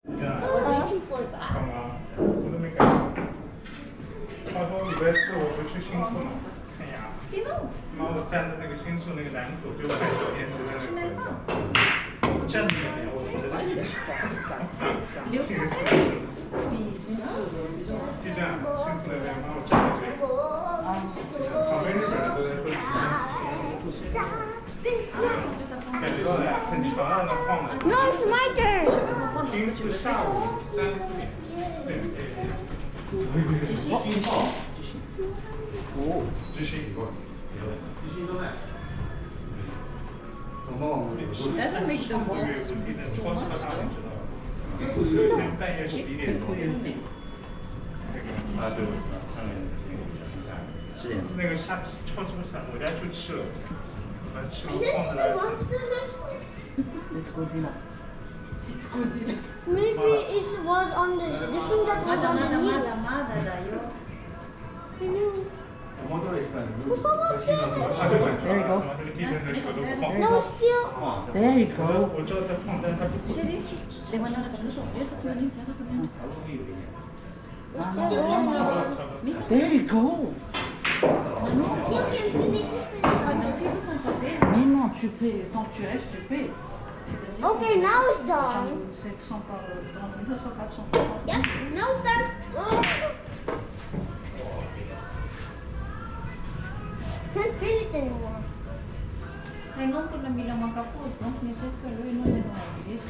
I was aiming for 干 that. 嘛？我都没感觉。他说礼拜四我不去新宿呢，看牙。 Stino, 妈，我站在那个新宿那个南口，就在10年前的那 ce n'è 个 pas. 正面，我觉得 Leo 这个 sa 是 sempre. 是这样，新宿那边，妈，我站这边，旁边日本人都在说几感觉到了呀，很长啊，那晃的。 No, it's my turn. 平时下午3、4点，4点可以。Ci si? 知心。 Doesn't make the walls so much though. 有天半夜11点多。 啊，对，我知道，上面那个比较下面10点。那个超下，我家去吃了，把它吃了 Is it 放 the 在那。 monster next one? It's Godzilla. It's Godzilla. Maybe it was on the thing that was on the knee. I know. There you go. No, still. There you go. 我知道在放，但是它不 Scegli, devo andare a prendere tutto. Io faccio iniziare a camminare. Still can There you go. Still can finish Ah, it. mes fils, ils sont pas faits. Mais non, tu paies. Tant que tu restes, tu paies. Okay, now it's done. 700 par 900, 400. Yep, now it's done. Can't feel it anymore. Hai non până mi l-am capus, nu? Nici că lui nu ne mai zici.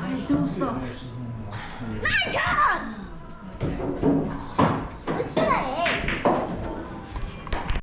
Hai, do so. My turn!